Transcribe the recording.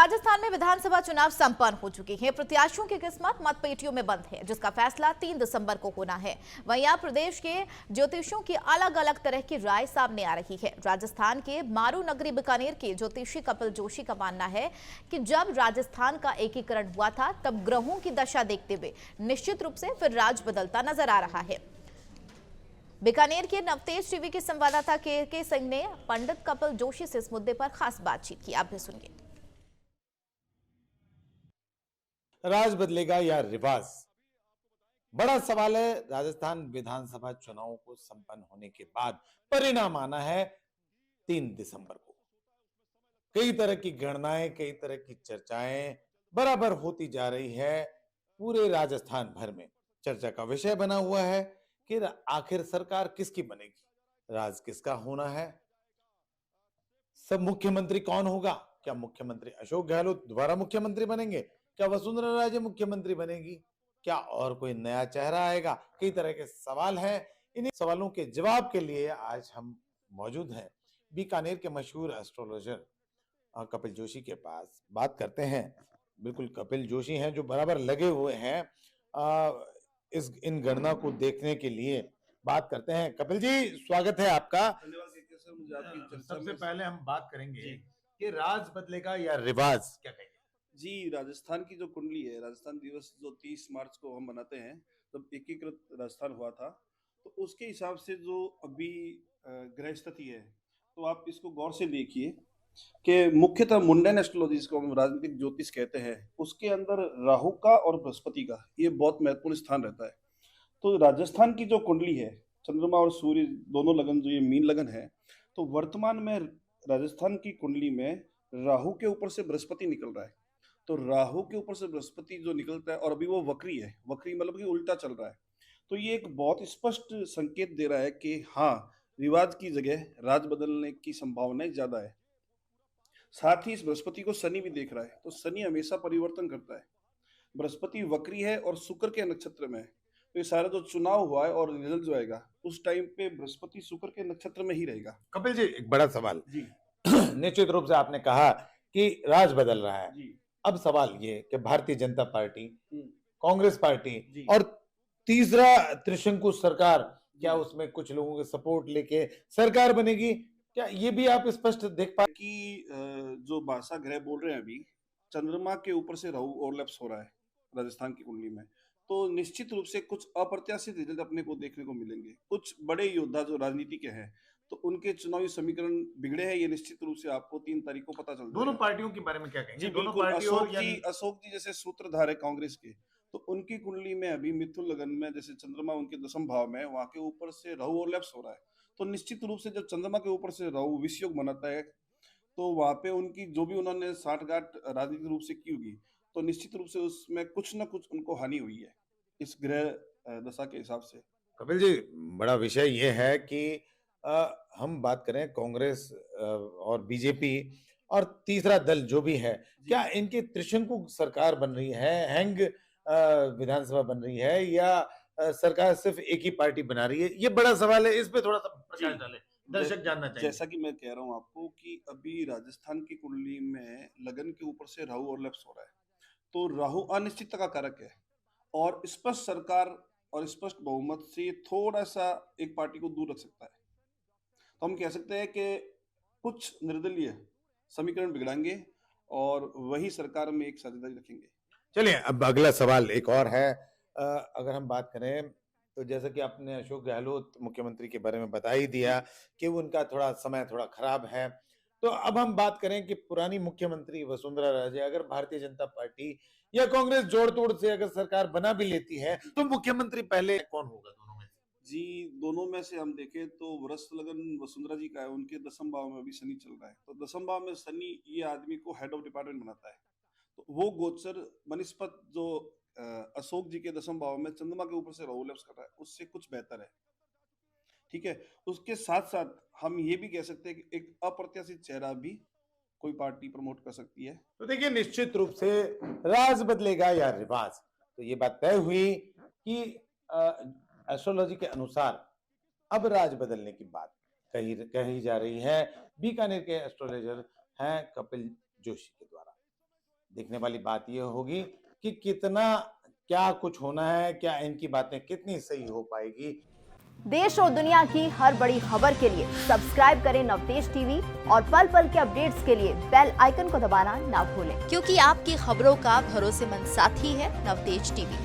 राजस्थान में विधानसभा चुनाव संपन्न हो चुके हैं। प्रत्याशियों की किस्मत मतपेटियों में बंद है, जिसका फैसला 3 दिसंबर को होना है। वहीं अब प्रदेश के ज्योतिषियों की अलग अलग तरह की राय सामने आ रही है। राजस्थान के मारू नगरी बीकानेर के ज्योतिषी कपिल जोशी का मानना है कि जब राजस्थान का एकीकरण हुआ था, तब ग्रहों की दशा देखते हुए निश्चित रूप से फिर राज बदलता नजर आ रहा है। बीकानेर के नवतेज टीवी के संवाददाता के सिंह ने पंडित कपिल जोशी से इस मुद्दे पर खास बातचीत की। आप भी सुनिए। राज बदलेगा या रिवाज, बड़ा सवाल है। राजस्थान विधानसभा चुनावों को संपन्न होने के बाद परिणाम आना है 3 दिसंबर को। कई तरह की गणनाएं, कई तरह की चर्चाएं बराबर होती जा रही है। पूरे राजस्थान भर में चर्चा का विषय बना हुआ है कि आखिर सरकार किसकी बनेगी, राज किसका होना है, सब मुख्यमंत्री कौन होगा। क्या मुख्यमंत्री अशोक गहलोत दोबारा मुख्यमंत्री बनेंगे? क्या वसुंधरा राजे मुख्यमंत्री बनेगी? क्या और कोई नया चेहरा आएगा? कई तरह के सवाल हैं। इन्हीं सवालों के जवाब के लिए आज हम मौजूद हैं बीकानेर के मशहूर एस्ट्रोलॉजर कपिल जोशी के पास। बात करते हैं, बिल्कुल कपिल जोशी हैं जो बराबर लगे हुए हैं इन गणना को देखने के लिए। बात करते हैं। कपिल जी, स्वागत है आपका। धन्यवाद सर, मुझे आपकी सबसे पहले हम बात करेंगे कि राज बदलेगा या रिवाज, क्या कहेंगे? जी, राजस्थान की जो कुंडली है, राजस्थान दिवस जो 30 मार्च को हम मनाते हैं, जब एकीकृत राजस्थान हुआ था, तो उसके हिसाब से जो अभी ग्रह स्थिति है, तो आप इसको गौर से देखिए कि मुख्यतः मुंडन एस्ट्रोलॉजी, जिसको हम राजनीतिक ज्योतिष कहते हैं, उसके अंदर राहु का और बृहस्पति का ये बहुत महत्वपूर्ण स्थान रहता है। तो राजस्थान की जो कुंडली है, चंद्रमा और सूर्य दोनों लगन, जो ये मीन लगन है, तो वर्तमान में राजस्थान की कुंडली में राहु के ऊपर से बृहस्पति निकल रहा है। तो राहु के ऊपर से बृहस्पति जो निकलता है, और अभी वो वक्री है, वक्री मतलब कि उल्टा चल रहा है, तो ये एक बहुत स्पष्ट संकेत दे रहा है कि हाँ, रिवाज की जगह राज बदलने की संभावनाएं ज्यादा है। साथ ही इस बृहस्पति को शनि भी देख रहा है, तो शनि हमेशा परिवर्तन करता है। बृहस्पति वक्री है और शुक्र के नक्षत्र में है, तो ये सारा जो चुनाव हुआ है और रिजल्ट जो आएगा, उस टाइम पे बृहस्पति शुक्र के नक्षत्र में ही रहेगा। कपिल जी, एक बड़ा सवाल जी निश्चित रूप से आपने कहा कि राज बदल रहा है। जी अब सवाल ये कि भारतीय जनता पार्टी, कांग्रेस पार्टी और तीसरा त्रिशंकु सरकार, क्या उसमें कुछ लोगों के सपोर्ट लेके सरकार बनेगी? क्या ये भी आप स्पष्ट देख पा कि जो भाषा ग्रह बोल रहे हैं अभी, चंद्रमा के ऊपर से राहु ओवरलैप्स हो रहा है राजस्थान की कुंडली में, तो निश्चित रूप से कुछ अप्रत्याशित रिजल्ट अपने को देखने को मिलेंगे। कुछ बड़े योद्धा जो राजनीति के हैं, तो उनके चुनावी समीकरण बिगड़े हैं, ये निश्चित रूप से आपको 3 तारीख को पता चल जाएगा। दोनों पार्टियों के बारे में क्या कहेंगे? जी दोनों बिल्कुल। पार्टियों अशोक जी जैसे सूत्रधार है कांग्रेस के, तो उनकी कुंडली में अभी मिथुन लगन में जैसे चंद्रमा उनके 10वें भाव में, वहां के ऊपर से राहु ओवरलैप्स हो रहा है, तो निश्चित रूप से जब चंद्रमा के ऊपर से राहु विषयोग बनाता है, तो वहां पे उनकी जो भी उन्होंने साठगांठ राजनीतिक रूप से की होगी, तो निश्चित रूप से उसमें कुछ ना कुछ उनको हानि हुई है इस ग्रह दशा के हिसाब से। कपिल जी, बड़ा विषय ये है कि हम बात करें कांग्रेस और बीजेपी और तीसरा दल जो भी है, क्या इनकी त्रिशंकु सरकार बन रही है, हैंग विधानसभा बन रही है, या सरकार सिर्फ एक ही पार्टी बना रही है? ये बड़ा सवाल है, इस पे थोड़ा सा प्रकाश डालें, दर्शक जानना चाहिए। जैसा कि मैं कह रहा हूँ आपको कि अभी राजस्थान की कुंडली में लगन के ऊपर से राहु ओवरलैप्स हो रहा है, तो राहु अनिश्चितता का कारक है, और स्पष्ट सरकार और स्पष्ट बहुमत से थोड़ा सा एक पार्टी को दूर रख सकता है। तो हम कह सकते हैं कि कुछ निर्दलीय समीकरण बिगड़ाएंगे और वही सरकार में एक साझेदारी रखेंगे। चलिए, अब अगला सवाल एक और है। अगर हम बात करें तो जैसा कि आपने अशोक गहलोत मुख्यमंत्री के बारे में बता ही दिया कि उनका थोड़ा समय थोड़ा खराब है, तो अब हम बात करें कि पुरानी मुख्यमंत्री वसुंधरा राजे अगर भारतीय जनता पार्टी या कांग्रेस जोड़ तोड़ से अगर सरकार बना भी लेती है, तो मुख्यमंत्री पहले कौन होगा दोनों में? जी, दोनों में से हम देखें तो वृश्चिक लगन वसुंधरा जी का है, उनके 10वें भाव में अभी शनि चल रहा है, तो 10वें भाव में शनि ये आदमी को हेड ऑफ डिपार्टमेंट बनाता है, तो वो गोचर बनस्पत जो अशोक जी के 10वें भाव में चंद्रमा के ऊपर से राहु ओवरलैप्स कर रहा है, उससे कुछ बेहतर है। ठीक है, उसके साथ साथ हम ये भी कह सकते हैं कि एक अप्रत्याशित चेहरा भी कोई पार्टी प्रमोट कर सकती है। तो देखिए, निश्चित रूप से राज बदलेगा या रिवाज, तो ये बात तय हुई कि एस्ट्रोलॉजी के अनुसार अब राज बदलने की बात कही जा रही है बीकानेर के एस्ट्रोलॉजर हैं कपिल जोशी के द्वारा। देखने वाली बात यह होगी कि कितना क्या कुछ होना है, क्या इनकी बातें कितनी सही हो पाएगी। देश और दुनिया की हर बड़ी खबर के लिए सब्सक्राइब करें नवतेज टीवी और पल पल के अपडेट्स के लिए बेल आइकन को दबाना ना भूलें। क्योंकि आपकी खबरों का भरोसेमंद साथी है नवतेज टीवी।